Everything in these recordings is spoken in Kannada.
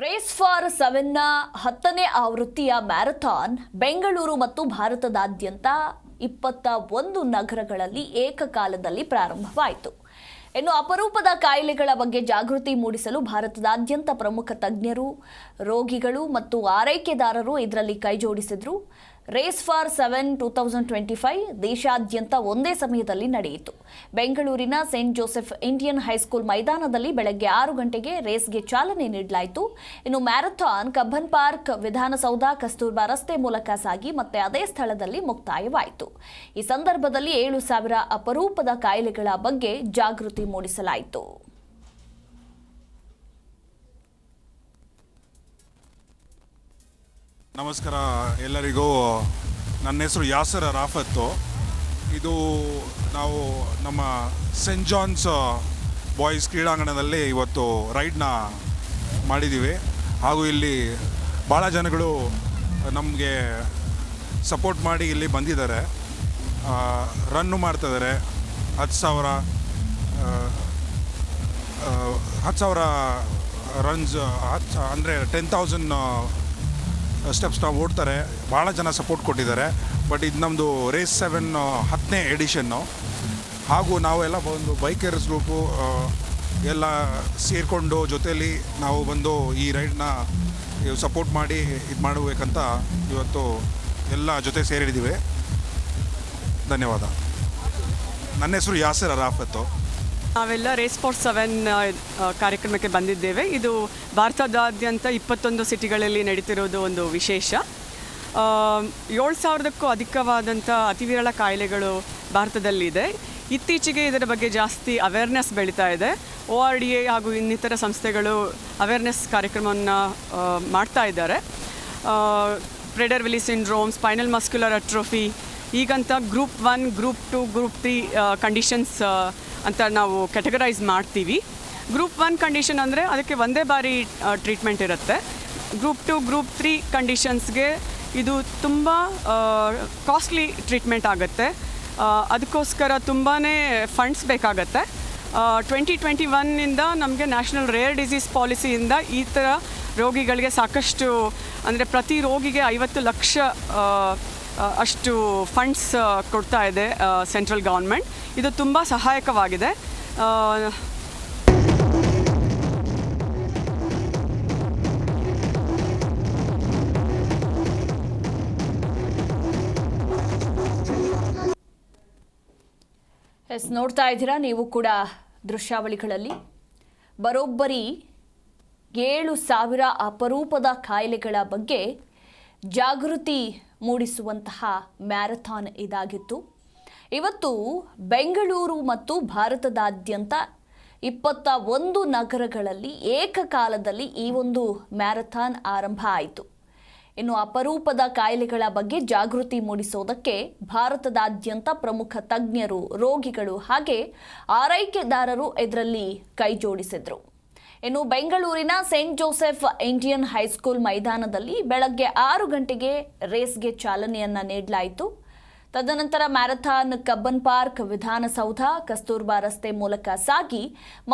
ರೇಸ್ ಫಾರ್ 7ನ 10ನೇ ಆವೃತ್ತಿಯ ಮ್ಯಾರಥಾನ್ ಬೆಂಗಳೂರು ಮತ್ತು ಭಾರತದಾದ್ಯಂತ 21 ನಗರಗಳಲ್ಲಿ ಏಕಕಾಲದಲ್ಲಿ ಪ್ರಾರಂಭವಾಯಿತು. ಇನ್ನು ಅಪರೂಪದ ಕಾಯಿಲೆಗಳ ಬಗ್ಗೆ ಜಾಗೃತಿ ಮೂಡಿಸಲು ಭಾರತದಾದ್ಯಂತ ಪ್ರಮುಖ ತಜ್ಞರು, ರೋಗಿಗಳು ಮತ್ತು ಆರೈಕೆದಾರರು ಇದರಲ್ಲಿ ಕೈಜೋಡಿಸಿದ್ರು. ರೇಸ್ ಫಾರ್ 7 2025 ದೇಶಾದ್ಯಂತ ಒಂದೇ ಸಮಯದಲ್ಲಿ ನಡೆಯಿತು. ಬೆಂಗಳೂರಿನ ಸೇಂಟ್ ಜೋಸೆಫ್ ಇಂಡಿಯನ್ ಹೈಸ್ಕೂಲ್ ಮೈದಾನದಲ್ಲಿ ಬೆಳಗ್ಗೆ 6 ಗಂಟೆಗೆ ರೇಸ್ಗೆ ಚಾಲನೆ ನೀಡಲಾಯಿತು. ಇನ್ನು marathon Cubbon park, Vidhana Soudha, Kasturba ರಸ್ತೆ ಮೂಲಕ ಸಾಗಿ ಮತ್ತೆ ಅದೇ ಸ್ಥಳದಲ್ಲಿ ಮುಕ್ತಾಯವಾಯಿತು. ಈ ಸಂದರ್ಭದಲ್ಲಿ 7,000 ಅಪರೂಪದ ಕಾಯಿಲೆಗಳ ಬಗ್ಗೆ ಜಾಗೃತಿ ಮೂಡಿಸಲಾಯಿತು. ನಮಸ್ಕಾರ ಎಲ್ಲರಿಗೂ. ನನ್ನ ಹೆಸರು ಯಾಸರ್ ರಾಫತ್ತು. ಇದು ನಾವು ನಮ್ಮ ಸೆಂಟ್ ಜಾನ್ಸ್ ಬಾಯ್ಸ್ ಕ್ರೀಡಾಂಗಣದಲ್ಲಿ ಇವತ್ತು ರೈಡ್ನ ಮಾಡಿದ್ದೀವಿ. ಹಾಗೂ ಇಲ್ಲಿ ಭಾಳ ಜನಗಳು ನಮಗೆ ಸಪೋರ್ಟ್ ಮಾಡಿ ಇಲ್ಲಿ ಬಂದಿದ್ದಾರೆ. ರನ್ನು ಮಾಡ್ತಿದ್ದಾರೆ. 10,000 ರನ್ಸ್, ಅಂದರೆ 10,000 ಸ್ಟೆಪ್ಸ್ ನಾವು ಓಡ್ತಾರೆ. ಭಾಳ ಜನ ಸಪೋರ್ಟ್ ಕೊಟ್ಟಿದ್ದಾರೆ. ಬಟ್ ಇದು ನಮ್ಮದು ರೇಸ್ 7 10ನೇ ಎಡಿಷನ್ನು. ಹಾಗೂ ನಾವೆಲ್ಲ ಒಂದು ಬೈಕರ್ಸ್ ಗ್ರೂಪು ಎಲ್ಲ ಸೇರಿಕೊಂಡು ಜೊತೆಯಲ್ಲಿ ನಾವು ಬಂದು ಈ ರೈಡ್ನ ಸಪೋರ್ಟ್ ಮಾಡಿ ಇದು ಮಾಡಬೇಕಂತ ಇವತ್ತು ಎಲ್ಲ ಜೊತೆ ಸೇರಿದ್ದೀವಿ. ಧನ್ಯವಾದ. ನನ್ನ ಹೆಸರು ಯಾಸರ್ ರಾಫತ್ತು. ನಾವೆಲ್ಲ ರೇಸ್ ಫಾರ್ 7 ಕಾರ್ಯಕ್ರಮಕ್ಕೆ ಬಂದಿದ್ದೇವೆ. ಇದು ಭಾರತದಾದ್ಯಂತ 21 ಸಿಟಿಗಳಲ್ಲಿ ನಡೀತಿರೋದು ಒಂದು ವಿಶೇಷ. 7,000ಕ್ಕೂ ಅಧಿಕವಾದಂಥ ಅತಿವಿರಳ ಕಾಯಿಲೆಗಳು ಭಾರತದಲ್ಲಿದೆ. ಇತ್ತೀಚೆಗೆ ಇದರ ಬಗ್ಗೆ ಜಾಸ್ತಿ ಅವೇರ್ನೆಸ್ ಬೆಳೀತಾ ಇದೆ. ORDA ಹಾಗೂ ಇನ್ನಿತರ ಸಂಸ್ಥೆಗಳು ಅವೇರ್ನೆಸ್ ಕಾರ್ಯಕ್ರಮವನ್ನು ಮಾಡ್ತಾ ಇದ್ದಾರೆ. Prader Willi syndrome, spinal muscular atrophy, ಈಗಂತ ಗ್ರೂಪ್ 1, ಗ್ರೂಪ್ 2, ಗ್ರೂಪ್ 3 ಕಂಡೀಷನ್ಸ್ ಅಂತ ನಾವು ಕ್ಯಾಟಗರೈಸ್ ಮಾಡ್ತೀವಿ. ಗ್ರೂಪ್ 1 ಕಂಡೀಷನ್ ಅಂದರೆ ಅದಕ್ಕೆ ಒಂದೇ ಬಾರಿ ಟ್ರೀಟ್ಮೆಂಟ್ ಇರುತ್ತೆ. ಗ್ರೂಪ್ 2, ಗ್ರೂಪ್ 3 ಕಂಡೀಷನ್ಸ್ಗೆ ಇದು ತುಂಬ ಕಾಸ್ಟ್ಲಿ ಟ್ರೀಟ್ಮೆಂಟ್ ಆಗುತ್ತೆ. ಅದಕ್ಕೋಸ್ಕರ ತುಂಬಾ ಫಂಡ್ಸ್ ಬೇಕಾಗತ್ತೆ. 2021 ನಮಗೆ ನ್ಯಾಷನಲ್ ರೇರ್ ಡಿಸೀಸ್ ಪಾಲಿಸಿಯಿಂದ ಈ ಥರ ರೋಗಿಗಳಿಗೆ ಸಾಕಷ್ಟು, ಅಂದರೆ ಪ್ರತಿ ರೋಗಿಗೆ 50 ಲಕ್ಷ ಅಷ್ಟು ಫಂಡ್ಸ್ ಕೊಡ್ತಾ ಇದೆ ಸೆಂಟ್ರಲ್ ಗೌರ್ಮೆಂಟ್. ಇದು ತುಂಬ ಸಹಾಯಕವಾಗಿದೆ. ನೋಡ್ತಾ ಇದ್ದೀರಾ ನೀವು ಕೂಡ ದೃಶ್ಯಾವಳಿಗಳಲ್ಲಿ. ಬರೋಬ್ಬರಿ 7,000 ಅಪರೂಪದ ಕಾಯಿಲೆಗಳ ಬಗ್ಗೆ ಜಾಗೃತಿ ಮೂಡಿಸುವಂತಹ ಮ್ಯಾರಥಾನ್ ಇದಾಗಿತ್ತು. ಇವತ್ತು ಬೆಂಗಳೂರು ಮತ್ತು ಭಾರತದಾದ್ಯಂತ 21 ನಗರಗಳಲ್ಲಿ ಏಕಕಾಲದಲ್ಲಿ ಈ ಒಂದು ಮ್ಯಾರಥಾನ್ ಆರಂಭ ಆಯಿತು. ಇನ್ನು ಅಪರೂಪದ ಕಾಯಿಲೆಗಳ ಬಗ್ಗೆ ಜಾಗೃತಿ ಮೂಡಿಸೋದಕ್ಕೆ ಭಾರತದಾದ್ಯಂತ ಪ್ರಮುಖ ತಜ್ಞರು, ರೋಗಿಗಳು ಹಾಗೆ ಆರೈಕೆದಾರರು ಇದರಲ್ಲಿ ಕೈಜೋಡಿಸಿದ್ರು. ಇನ್ನು ಬೆಂಗಳೂರಿನ ಸೇಂಟ್ ಜೋಸೆಫ್ ಇಂಡಿಯನ್ ಹೈಸ್ಕೂಲ್ ಮೈದಾನದಲ್ಲಿ ಬೆಳಗ್ಗೆ 6 ಗಂಟೆಗೆ ರೇಸ್ಗೆ ಚಾಲನೆಯನ್ನ ನೀಡಲಾಯಿತು. ತದನಂತರ marathon Cubbon park, Vidhana Soudha, Kasturba ರಸ್ತೆ ಮೂಲಕ ಸಾಗಿ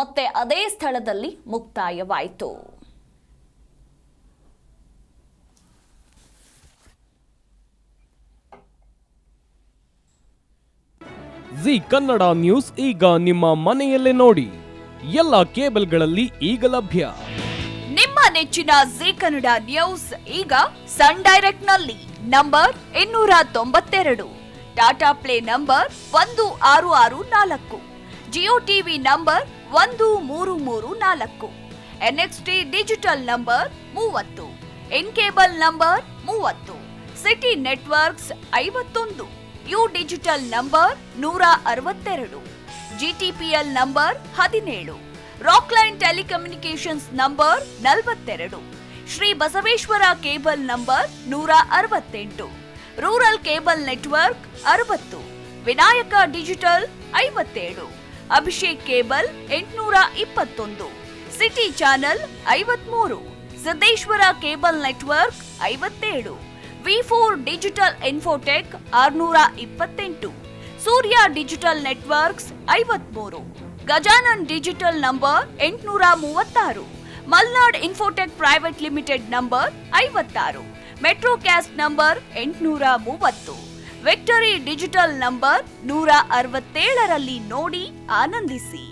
ಮತ್ತೆ ಅದೇ ಸ್ಥಳದಲ್ಲಿ ಮುಕ್ತಾಯವಾಯಿತು. ಜಿ ಕನ್ನಡ ನ್ಯೂಸ್ ಈಗ ನಿಮ್ಮ ಮನೆಯಲ್ಲೇ ನೋಡಿ. ಎಲ್ಲ ಕೇಬಲ್ಗಳಲ್ಲಿ ಈಗ ಲಭ್ಯ. ನಿಮ್ಮ ನೆಚ್ಚಿನ ಜಿ ಕನ್ನಡ ನ್ಯೂಸ್ ಈಗ ಸನ್ ಡೈರೆಕ್ಟ್ ನಲ್ಲಿ number 292, Tata play number 1664, Jio TV number 1334, NXT digital number 30, in cable number 30, city networks 51, U digital number 162, GTPL number 17, Rockline telecommunications number 42, Shri Basaveshwara cable number 168, rural cable network 60, Vinayaka digital 57, Abhishek cable 821, city channel 53, Siddeshwara cable network 57, V4 digital Infotech 628, Surya digital networks 53, Gajanan digital number 836, Malnad infotech private limited number 56, Metrocast number 830, victory digital number 167ರಲ್ಲಿ ನೋಡಿ ಆನಂದಿಸಿ.